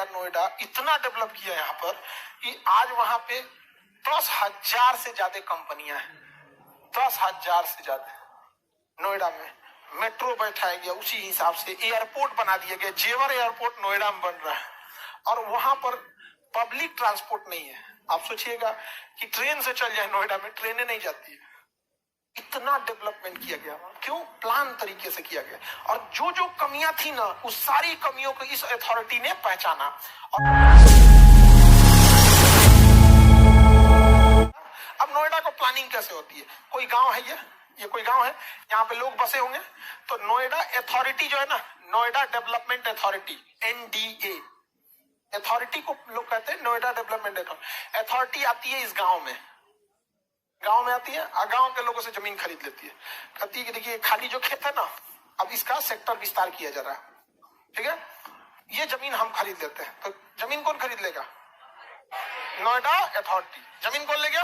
किया नोएडा, इतना डेवलप किया यहाँ पर कि आज वहां पे 10,000 से ज्यादा कंपनियां हैं। 10,000 से ज्यादा नोएडा में मेट्रो बैठाया गया, उसी हिसाब से एयरपोर्ट बना दिया गया। जेवर एयरपोर्ट नोएडा में बन रहा है और वहां पर पब्लिक ट्रांसपोर्ट नहीं है। आप सोचिएगा कि ट्रेन से चल जाए नोएडा में, ट्रेनें नहीं जाती है। इतना डेवलपमेंट किया गया, क्यों? प्लान तरीके से किया गया। और जो जो कमियां थी ना, उस सारी कमियों को इस अथॉरिटी ने पहचाना। और अब नोएडा को प्लानिंग कैसे होती है? कोई गांव है, ये कोई गांव है, यहाँ पे लोग बसे होंगे, तो नोएडा अथॉरिटी जो है ना, Noida development authority, NDA authority को लोग कहते हैं नोएडा डेवलपमेंट अथॉरिटी। आती है इस गांव में आती है और गांव के लोगों से जमीन खरीद लेती है। कहती है कि देखिए खाली जो खेत है ना, अब इसका सेक्टर विस्तार किया जा रहा है, ठीक है, ये जमीन हम खरीद लेते हैं। तो जमीन कौन खरीद लेगा? नोएडा अथॉरिटी। जमीन कौन ले गया?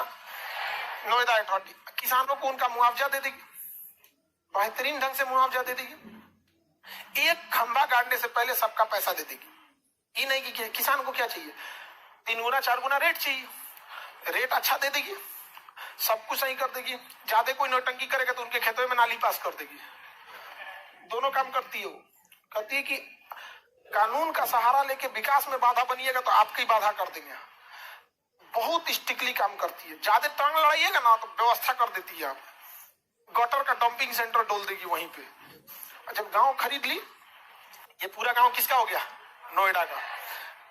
नोएडा अथॉरिटी। किसानों को उनका मुआवजा दे देगी, बेहतरीन ढंग से मुआवजा दे देगी। एक खंभा गाड़ने से पहले सबका पैसा दे देगी। ये नहीं कि किसान को क्या चाहिए, 3 गुना 4 गुना रेट चाहिए, रेट अच्छा दे देगी, सब कुछ सही कर देगी। ज्यादा कोई नौटंकी करेगा तो उनके खेतों में नाली पास कर देगी। दोनों काम करती है वो। कहती है कि कानून का सहारा लेके विकास में बाधा बनिएगा तो आपकी बाधा कर देंगे। बहुत स्ट्रिक्टली काम करती है। ज्यादा टांग लड़ाइएगा ना तो व्यवस्था कर देती है। आप गटर का डंपिंग सेंटर डोल देगी वहीं पे। जब गांव खरीद ली, ये पूरा गांव किसका हो गया? नोएडा का,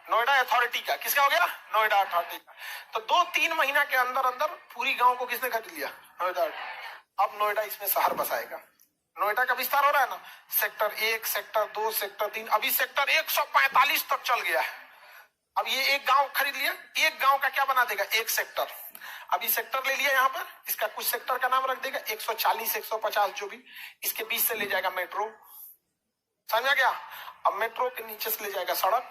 नोएडा अथॉरिटी का। किसका हो गया? नोएडा अथॉरिटी का। तो 2-3 महीना के अंदर अंदर पूरी गांव को किसने खरीद लिया? नोएडा। अब नोएडा इसमें शहर बसाएगा। नोएडा का विस्तार हो रहा है ना, सेक्टर 1, सेक्टर 2, सेक्टर 3, अभी सेक्टर 145 तक चल गया है। अब ये एक गांव खरीद लिया, एक गांव का क्या बना देगा? एक सेक्टर। अभी सेक्टर ले लिया यहाँ पर, इसका कुछ सेक्टर का नाम रख देगा 140, 150 जो भी, इसके बीच से ले जाएगा मेट्रो। समझा गया? अब मेट्रो के नीचे से ले जाएगा सड़क,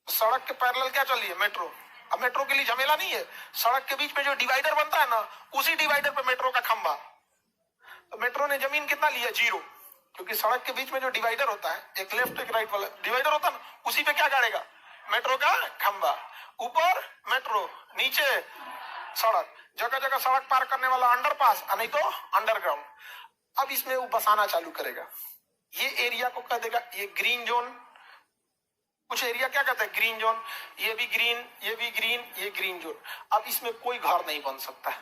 सड़क के पैरेलल क्या चल रही है? मेट्रो। अब मेट्रो के लिए झमेला नहीं है, सड़क के बीच में जो डिवाइडर बनता है ना, उसी डिवाइडर पे मेट्रो का खंभा। तो मेट्रो ने जमीन कितना लिया? 0, क्योंकि सड़क के बीच में जो डिवाइडर होता है, एक लेफ्ट एक राइट वाला डिवाइडर होता है ना, उसी पे क्या गाड़ेगा? मेट्रो का खंभा। ऊपर मेट्रो, नीचे सड़क, जगह जगह सड़क पार करने वाला अंडरपास, नहीं तो अंडरग्राउंड। अब इसमें वो बसाना चालू करेगा। ये एरिया को कह देगा ये ग्रीन जोन। कुछ एरिया क्या कहते हैं? Green zone. ये भी ग्रीन, ये भी ग्रीन, ये ग्रीन जोन। अब इसमें कोई घर नहीं बन सकता है।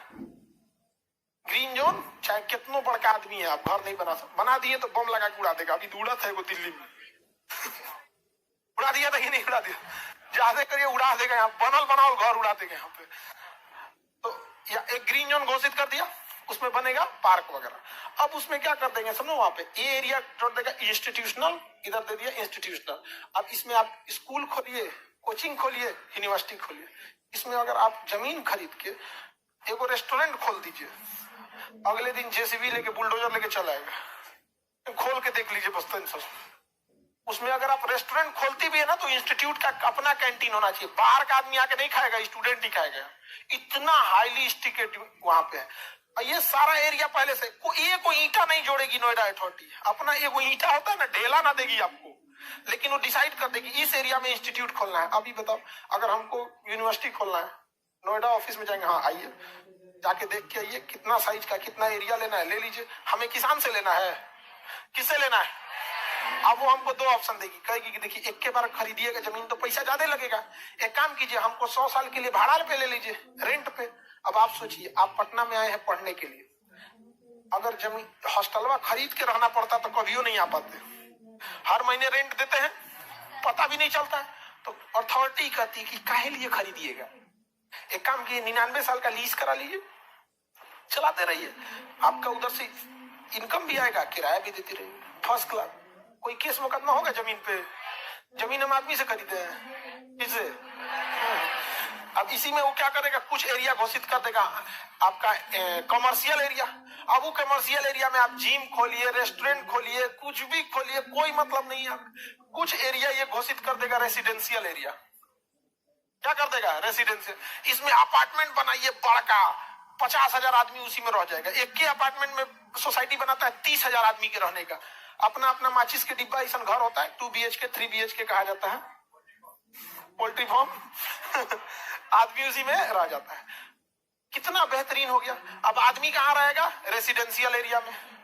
ग्रीन जोन, चाहे कितना बड़का आदमी है, आप घर नहीं बना सकते। बना दिए तो बम लगा के उड़ा देगा। अभी उड़ा था वो दिल्ली में उड़ा दिया था कि नहीं उड़ा दिया? ज्यादा करिए उड़ा देगा। यहाँ बनल बनाओ घर उड़ा देगा यहाँ पे। तो या एक ग्रीन जोन घोषित कर दिया, उसमें बनेगा पार्क वगैरह। अब उसमें क्या कर देंगे समझो, वहां पे ये एरिया जोड़ देगा इंस्टीट्यूशनल, इधर दे दिया इंस्टीट्यूशनल। अब इसमें आप स्कूल खोलिए, कोचिंग खोलिए, यूनिवर्सिटी खोलिए। इसमें अगर आप जमीन खरीद के एगो रेस्टोरेंट खोल दीजिए, अगले दिन JCB लेके बुलडोजर लेके चला आएगा। खोल के देख लीजिए बस। उसमें अगर आप रेस्टोरेंट खोलती भी है ना, तो इंस्टीट्यूट का अपना कैंटीन होना चाहिए। बाहर का आदमी आके नहीं खाएगा, स्टूडेंट ही खाएगा। इतना हाईली स्टिकेट वहां पे है। ये सारा एरिया पहले से कोई ईंटा नहीं जोड़ेगी नोएडा अथॉरिटी। अपना एगो ईंटा होता है ना, ढेला ना देगी आपको, लेकिन वो डिसाइड कर देगी इस एरिया में इंस्टीट्यूट खोलना है। अभी बताओ, अगर हमको यूनिवर्सिटी खोलना है, नोएडा ऑफिस में जाएंगे, हाँ आइए, जाके देख के आइए कितना साइज का, कितना एरिया लेना है, ले लीजिए। हमें किसान से लेना है, किससे लेना है? अब वो हमको 2 ऑप्शन देगी, कहेगी कि देखिए एक के बार खरीदिएगा जमीन तो पैसा ज्यादा लगेगा, एक काम कीजिए हमको 100 साल के लिए भाड़ा पे ले लीजिए, रेंट पे। अब आप सोचिए, आप पटना में आए हैं पढ़ने के लिए, अगर जमीन हॉस्टलवा खरीद के रहना पड़ता तो कभी नहीं आ पाते। हर महीने रेंट देते हैं, पता भी नहीं चलता है। तो अथॉरिटी कहती है कि काहे लिए खरीदिएगा, एक काम कीजिए 99 साल का लीज करा लीजिए, चलाते रहिए, आपका उधर से इनकम भी आएगा, किराया भी देती रहिए, फर्स्ट क्लास। कोई केस मुकदमा होगा जमीन पे? जमीन हम आदमी से खरीदे हैं, किससे? अब इसी में वो क्या करेगा, कुछ एरिया घोषित कर देगा आपका कमर्शियल एरिया। अब वो कमर्शियल एरिया में आप जिम खोलिए, रेस्टोरेंट खोलिए, कुछ भी खोलिए, कोई मतलब नहीं है। कुछ एरिया ये घोषित कर देगा रेसिडेंशियल एरिया। क्या कर देगा? रेसिडेंशियल। इसमें अपार्टमेंट बनाइए बड़का, 50,000 आदमी उसी में रह जाएगा। एक के अपार्टमेंट में सोसाइटी बनाता है 30,000 आदमी के रहने का। अपना अपना माचिस के डिब्बा ऐसा घर होता है, 2 BHK 3 BHK कहा जाता है। पोल्ट्री फार्म आदमी उसी में रह जाता है। कितना बेहतरीन हो गया। अब आदमी कहाँ रहेगा? रेसिडेंशियल एरिया में।